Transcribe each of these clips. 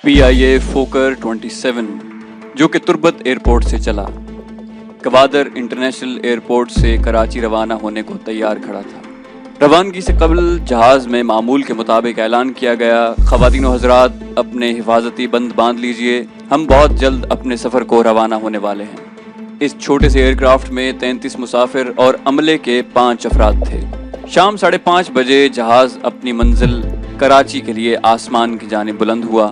PIA फोकर 27 जो कि Turbat airport से चला, गवादर इंटरनेशनल एयरपोर्ट से कराची रवाना होने को तैयार खड़ा था। रवानगी से कबल जहाज़ में मामूल के मुताबिक ऐलान किया गया, ख़वातीन व हज़रात अपने हिफाजती बंद बांध लीजिए, हम बहुत जल्द अपने सफ़र को रवाना होने वाले हैं। इस छोटे से एयरक्राफ्ट में 33 मुसाफिर और अमले के 5 अफराद थे। शाम 5:30 बजे जहाज़ अपनी मंजिल कराची के लिए आसमान की जानिब बुलंद हुआ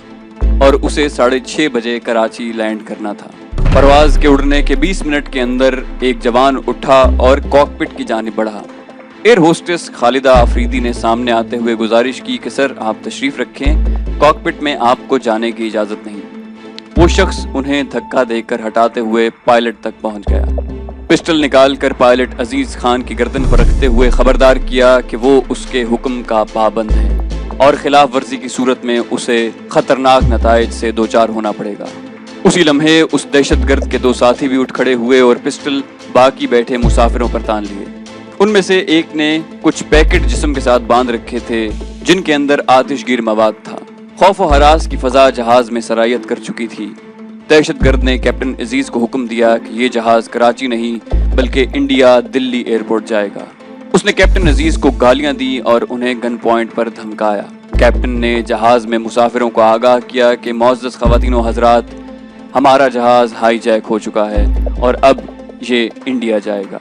और उसे 6:30 बजे कराची लैंड करना था। परवाज़ के उड़ने के 20 मिनट के अंदर एक जवान उठा और कॉकपिट की जानिब बढ़ा। एयर होस्टेस खालिदा अफरीदी ने सामने आते हुए गुजारिश की कि सर आप तशरीफ़ रखें, कॉकपिट में आपको जाने की इजाज़त नहीं। वो शख्स उन्हें धक्का देकर हटाते हुए पायलट तक पहुंच गया। पिस्टल निकालकर पायलट अजीज़ खान की गर्दन पर रखते हुए खबरदार किया कि वो उसके हुक्म का पाबंद है और खिलाफ वर्जी की सूरत में उसे खतरनाक नताइज से दोचार होना पड़ेगा। उसी लम्हे उस दहशतगर्द के 2 साथी भी उठ खड़े हुए और पिस्टल बाकी बैठे मुसाफिरों पर तान लिए। उनमें से एक ने कुछ पैकेट जिस्म के साथ बांध रखे थे जिनके अंदर आतिशगीर मवाद था। खौफ व हरास की फजा जहाज में सरायत कर चुकी थी। दहशतगर्द ने कैप्टन अजीज को हुक्म दिया कि ये जहाज कराची नहीं बल्कि इंडिया दिल्ली एयरपोर्ट जाएगा। उसने कैप्टन अजीज को गालियां दी और उन्हें गन पॉइंट पर धमकाया। कैप्टन ने जहाज में मुसाफिरों को आगाह किया कि मौजूद ख़वातीन व हज़रात, हमारा जहाज हाईजैक हो चुका है और अब ये इंडिया जाएगा।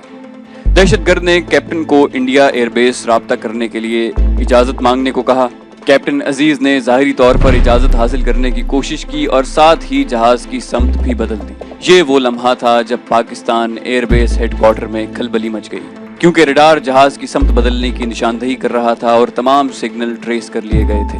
दहशतगर्द ने कैप्टन को इंडिया एयरबेस राब्ता करने के लिए इजाज़त मांगने को कहा। कैप्टन अजीज ने ज़ाहिरी तौर पर इजाज़त हासिल करने की कोशिश की और साथ ही जहाज़ की समत भी बदल दी। ये वो लम्हा था जब पाकिस्तान एयरबेस हेडक्वार्टर में खलबली मच गई, क्योंकि रडार जहाज़ की समत बदलने की निशानदही कर रहा था और तमाम सिग्नल ट्रेस कर लिए गए थे।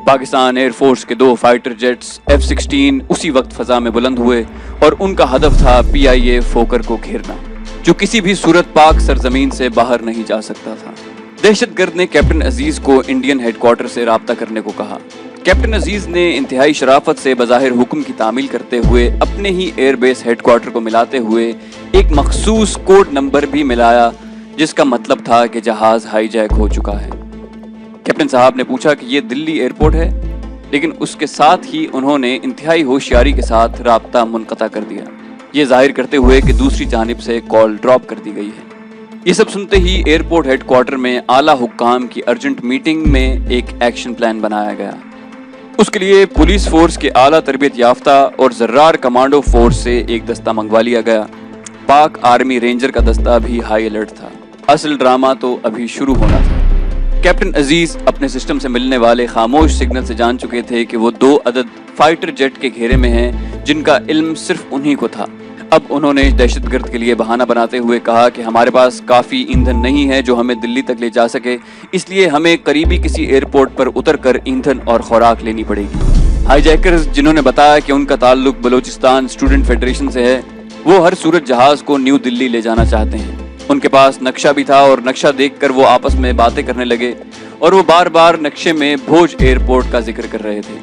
पाकिस्तान एयरफोर्स के 2 फाइटर जेट्स F-16 उसी वक्त फ़ज़ा में बुलंद हुए और उनका हदफ था PIA फोकर को घेरना, जो किसी भी सूरत पाक सरजमीन से बाहर नहीं जा सकता था। दहशतगर्द ने कैप्टन अजीज को इंडियन हेडक्वार्टर से राब्ता करने को कहा। कैप्टन अजीज ने इंतहाई शराफत से बज़ाहिर हुक्म की तामील करते हुए अपने ही एयरबेस हेडक्वार्टर को मिलाते हुए एक मखसूस कोड नंबर भी मिलाया, जिसका मतलब था कि जहाज हाईजैक हो चुका है। कैप्टन साहब ने पूछा कि ये दिल्ली एयरपोर्ट है, लेकिन उसके साथ ही उन्होंने इंतहाई होशियारी के साथ राब्ता मुनक़ता कर दिया, ये जाहिर करते हुए कि दूसरी जानिब से कॉल ड्रॉप कर दी गई है। ये सब सुनते ही एयरपोर्ट हेडक्वार्टर में आला हुक्काम की अर्जेंट मीटिंग में एक एक्शन प्लान बनाया गया। उसके लिए पुलिस फोर्स के आला तरबियत याफ्ता और जर्रार कमांडो फोर्स से एक दस्ता मंगवा लिया गया। पाक आर्मी रेंजर का दस्ता भी हाई अलर्ट था। असल ड्रामा तो अभी शुरू होना था। कैप्टन अजीज अपने सिस्टम से मिलने वाले खामोश सिग्नल से जान चुके थे कि वो 2 अदद फाइटर जेट के घेरे में हैं, जिनका इल्म सिर्फ उन्हीं को था। अब उन्होंने दहशतगर्द के लिए बहाना बनाते हुए कहा कि हमारे पास काफ़ी ईंधन नहीं है जो हमें दिल्ली तक ले जा सके, इसलिए हमें करीबी किसी एयरपोर्ट पर उतरकर ईंधन और खुराक लेनी पड़ेगी। हाईजैकर्स, जिन्होंने बताया कि उनका ताल्लुक बलोचिस्तान स्टूडेंट फेडरेशन से है, वो हर सूरत जहाज़ को न्यू दिल्ली ले जाना चाहते हैं। उनके पास नक्शा भी था और नक्शा देखकर वो आपस में बातें करने लगे और वो बार बार नक्शे में भोज एयरपोर्ट का जिक्र कर रहे थे।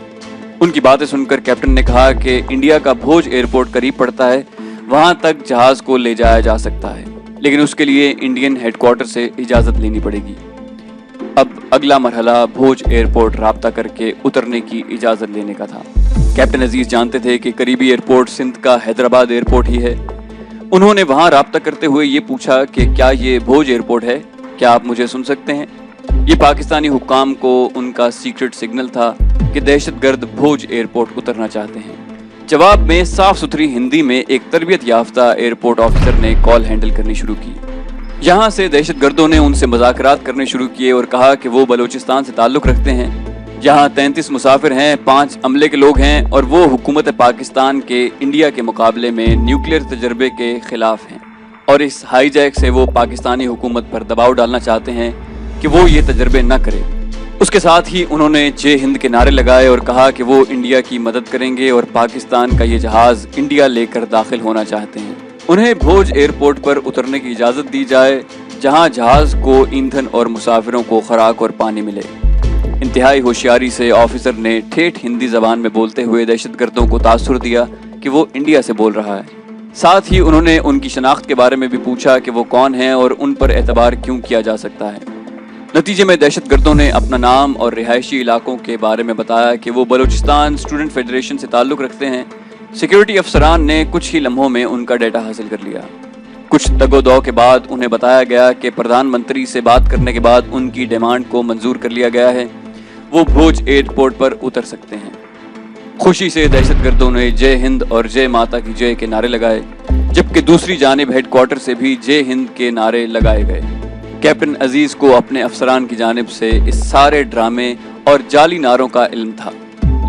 उनकी बातें सुनकर कैप्टन ने कहा कि इंडिया का भोज एयरपोर्ट करीब पड़ता है, वहां तक जहाज को ले जाया जा सकता है, लेकिन उसके लिए इंडियन हेडक्वार्टर से इजाज़त लेनी पड़ेगी। अब अगला मरहला भोज एयरपोर्ट राब्ता करके उतरने की इजाज़त लेने का था। कैप्टन अजीज जानते थे कि करीबी एयरपोर्ट सिंध का हैदराबाद एयरपोर्ट ही है। उन्होंने वहां राब्ता करते हुए ये पूछा कि क्या ये भोज एयरपोर्ट है, क्या आप मुझे सुन सकते हैं? ये पाकिस्तानी हुक्काम को उनका सीक्रेट सिग्नल था कि दहशतगर्द भोज एयरपोर्ट उतरना चाहते हैं। जवाब में साफ सुथरी हिंदी में एक तरबियत याफ्ता एयरपोर्ट ऑफिसर ने कॉल हैंडल करनी शुरू की। यहाँ से दहशतगर्दों ने उनसे मुज़ाकरात करने शुरू किए और कहा कि वो बलोचिस्तान से ताल्लुक़ रखते हैं। यहाँ 33 मुसाफिर हैं, 5 अमले के लोग हैं और वो हुकूमत पाकिस्तान के इंडिया के मुकाबले में न्यूक्लियर तजर्बे के खिलाफ हैं और इस हाईजैक से वो पाकिस्तानी हुकूमत पर दबाव डालना चाहते हैं कि वो ये तजर्बे न करे। उसके साथ ही उन्होंने जय हिंद के नारे लगाए और कहा कि वो इंडिया की मदद करेंगे और पाकिस्तान का ये जहाज़ इंडिया लेकर दाखिल होना चाहते हैं। उन्हें भोज एयरपोर्ट पर उतरने की इजाज़त दी जाए, जहां जहाज़ को ईंधन और मुसाफिरों को खुराक और पानी मिले। इंतहाई होशियारी से ऑफिसर ने ठेठ हिंदी ज़बान में बोलते हुए दहशतगर्दों को तासुर दिया कि वो इंडिया से बोल रहा है। साथ ही उन्होंने उनकी शनाख्त के बारे में भी पूछा कि वो कौन हैं और उन पर एतबार क्यों किया जा सकता है। नतीजे में दहशत गर्दों ने अपना नाम और रिहायशी इलाकों के बारे में बताया कि वो बलूचिस्तान स्टूडेंट फेडरेशन से ताल्लुक़ रखते हैं। सिक्योरिटी अफसरान ने कुछ ही लम्हों में उनका डेटा हासिल कर लिया। कुछ दगोदौ के बाद उन्हें बताया गया कि प्रधानमंत्री से बात करने के बाद उनकी डिमांड को मंजूर कर लिया गया है, वो भोज एयरपोर्ट पर उतर सकते हैं। खुशी से दहशतगर्दों ने जय हिंद और जय माता की जय के नारे लगाए, जबकि दूसरी जानिब हेडक्वार्टर से भी जय हिंद के नारे लगाए गए। कैप्टन अजीज को अपने अफसरान की जानिब से इस सारे ड्रामे और जाली नारों का इल्म था,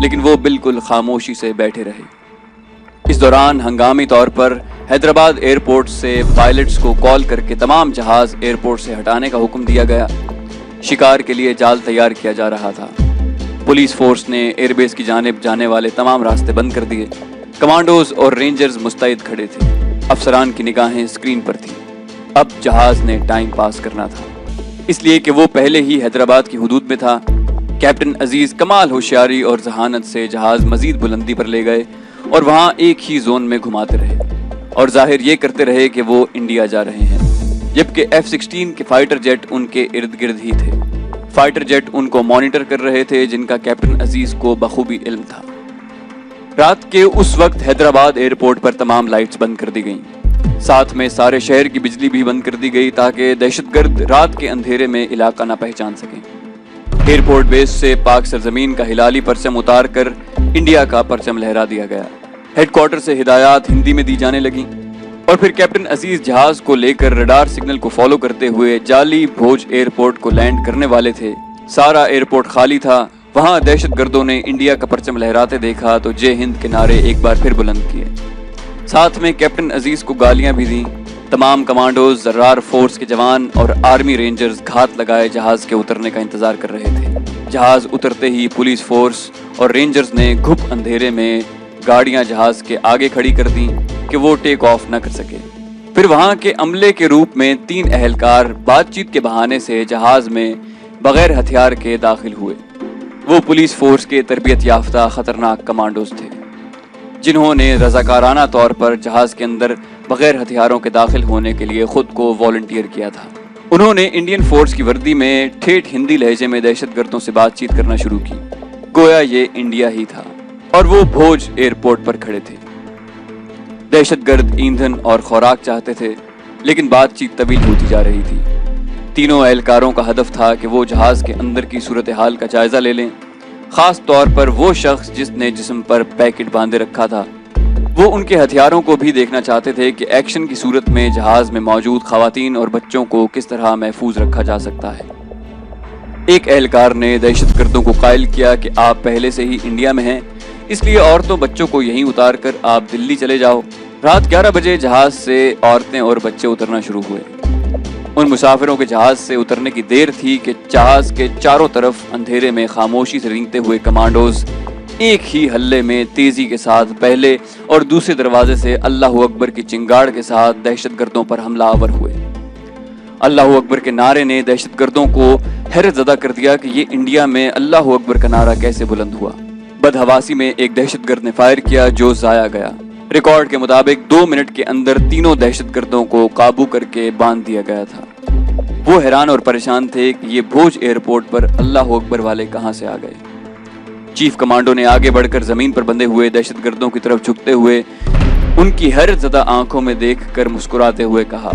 लेकिन वो बिल्कुल खामोशी से बैठे रहे। इस दौरान हंगामी तौर पर हैदराबाद एयरपोर्ट से पायलट्स को कॉल करके तमाम जहाज एयरपोर्ट से हटाने का हुक्म दिया गया। शिकार के लिए जाल तैयार किया जा रहा था। पुलिस फोर्स ने एयरबेस की जानिब जाने वाले तमाम रास्ते बंद कर दिए। कमांडोज और रेंजर्स मुस्तैद खड़े थे। अफसरान की निगाहें स्क्रीन पर थी। अब जहाज ने टाइम पास करना था, इसलिए कि वो पहले ही हैदराबाद की हुदूद में था। कैप्टन अजीज कमाल होशियारी और जहानत से जहाज मजीद बुलंदी पर ले गए और वहां एक ही जोन में घुमाते रहे और जाहिर ये करते रहे कि वो इंडिया जा रहे हैं, जबकि F-16 के फाइटर जेट उनके इर्द गिर्द ही थे। फाइटर जेट उनको मॉनिटर कर रहे थे, जिनका कैप्टन अजीज को बखूबी इल्म था। रात के उस वक्त हैदराबाद एयरपोर्ट पर तमाम लाइट्स बंद कर दी गईं। साथ में सारे शहर की बिजली भी बंद कर दी गई ताकि दहशतगर्द रात के अंधेरे में इलाका न पहचान सकें। एयरपोर्ट बेस से पाक सरजमीन का हिलाली परचम उतार कर इंडिया का परचम लहरा दिया गया। हेडक्वार्टर से हिदायत हिंदी में दी जाने लगी और फिर कैप्टन अजीज जहाज को लेकर रडार सिग्नल को फॉलो करते हुए जाली भोज एयरपोर्ट को लैंड करने वाले थे। सारा एयरपोर्ट खाली था। वहां दहशतगर्दों ने इंडिया का परचम लहराते देखा तो जय हिंद के नारे एक बार फिर बुलंद किए। साथ में कैप्टन अजीज को गालियां भी दी। तमाम कमांडोज, जर्रार फोर्स के जवान और आर्मी रेंजर्स घात लगाए जहाज के उतरने का इंतजार कर रहे थे। जहाज उतरते ही पुलिस फोर्स और रेंजर्स ने घुप अंधेरे में गाड़ियां जहाज के आगे खड़ी कर दी कि वो टेक ऑफ न कर सके। फिर वहां के अमले के रूप में 3 अहलकार बातचीत के बहाने से जहाज में बगैर हथियार के दाखिल हुए। वो पुलिस फोर्स के तरबियत याफ्ता खतरनाक कमांडोज थे, जिन्होंने रजाकाराना तौर पर जहाज के अंदर बगैर हथियारों के दाखिल होने के लिए खुद को वॉलंटियर किया था। उन्होंने इंडियन फोर्स की वर्दी में ठेठ हिंदी लहजे में दहशतगर्दों से बातचीत करना शुरू की, गोया ये इंडिया ही था और वो भोज एयरपोर्ट पर खड़े थे। दहशतगर्द ईंधन और खुराक चाहते थे, लेकिन बातचीत तवील होती जा रही थी। तीनों एहलकारों का हदफ था कि वो जहाज के अंदर की सूरत हाल का जायजा ले लें। खास तौर पर वो शख्स जिसने जिस्म पर पैकेट बांधे रखा था, वो उनके हथियारों को भी देखना चाहते थे कि एक्शन की सूरत में जहाज में मौजूद खवातीन और बच्चों को किस तरह महफूज रखा जा सकता है। एक एहलकार ने दहशतगर्दों को कायल किया कि आप पहले से ही इंडिया में हैं, इसलिए औरतों बच्चों को यहीं उतार कर आप दिल्ली चले जाओ। रात 11 बजे जहाज से औरतें और बच्चे उतरना शुरू हुए। उन मुसाफिरों के जहाज से उतरने की देर थी कि जहाज के चारों तरफ अंधेरे में खामोशी से रेंगते हुए कमांडोज एक ही हल्ले में तेजी के साथ पहले और दूसरे दरवाजे से अल्लाह अकबर की चिंगाड़ के साथ दहशतगर्दों पर हमलावर हुए। अल्लाह अकबर के नारे ने दहशतगर्दों को हैरत ज़दा कर दिया कि ये इंडिया में अल्लाह अकबर का नारा कैसे बुलंद हुआ। बदहवासी में एक दहशतगर्द ने फायर किया जो जाया गया। रिकॉर्ड के मुताबिक 2 मिनट के अंदर तीनों दहशतगर्दों को काबू करके बांध दिया गया था। वो हैरान और परेशान थे कि ये भोज एयरपोर्ट पर अल्लाह अकबर वाले कहां से आ गए। चीफ कमांडो ने आगे बढ़कर जमीन पर बंधे हुए दहशतगर्दों की तरफ झुकते हुए उनकी हैरत ज़दा आंखों में देखकर मुस्कुराते हुए कहा,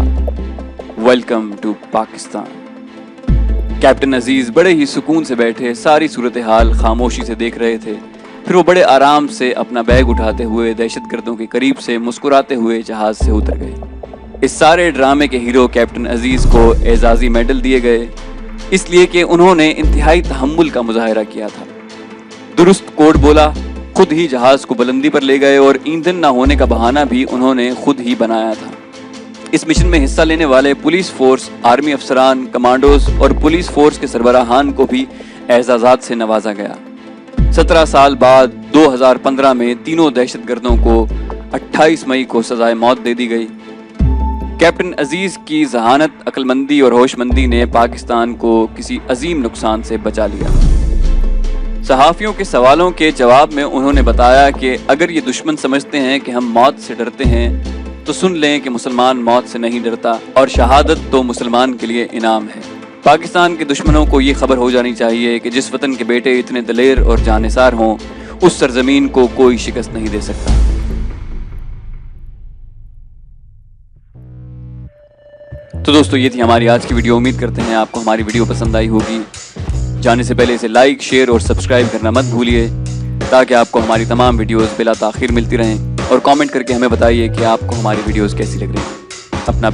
वेलकम टू पाकिस्तान। कैप्टन अजीज बड़े ही सुकून से बैठे सारी सूरत हाल खामोशी से देख रहे थे। फिर वो बड़े आराम से अपना बैग उठाते हुए दहशतगर्दों के करीब से मुस्कुराते हुए जहाज से उतर गए। इस सारे ड्रामे के हीरो कैप्टन अजीज को एजाजी मेडल दिए गए, इसलिए कि उन्होंने इंतहाई तहम्मुल का मुजाहिरा किया था। दुरुस्त कोड बोला, खुद ही जहाज को बुलंदी पर ले गए और ईंधन न होने का बहाना भी उन्होंने खुद ही बनाया था। इस मिशन में हिस्सा लेने वाले पुलिस फोर्स, आर्मी अफसरान, कमांडोज और पुलिस फोर्स के सरबराहान को भी एजाज़ात से नवाजा गया। 17 साल बाद 2015 में तीनों दहशतगर्दों को 28 मई को सजाए मौत दे दी गई। कैप्टन अजीज की जहानत, अक्लमंदी और होशमंदी ने पाकिस्तान को किसी अजीम नुकसान से बचा लिया। सहाफ़ियों के सवालों के जवाब में उन्होंने बताया कि अगर ये दुश्मन समझते हैं कि हम मौत से डरते हैं तो सुन लें कि मुसलमान मौत से नहीं डरता और शहादत तो मुसलमान के लिए इनाम है। پاکستان کے دشمنوں کو یہ خبر ہو جانی چاہیے کہ جس وطن کے بیٹے اتنے دلیر اور جانثار ہوں اس سرزمین کو کوئی شکست نہیں دے سکتا۔ تو دوستو یہ تھی ہماری آج کی ویڈیو، امید کرتے ہیں آپ کو ہماری ویڈیو پسند آئی ہوگی۔ جانے سے پہلے اسے لائک، شیئر اور سبسکرائب کرنا مت بھولیے تاکہ آپ کو ہماری تمام ویڈیوز بلا تاخیر ملتی رہیں، اور کامنٹ کر کے ہمیں بتائیے کہ آپ کو ہماری ویڈیوز کیسی لگ رہی ہیں۔ اپنا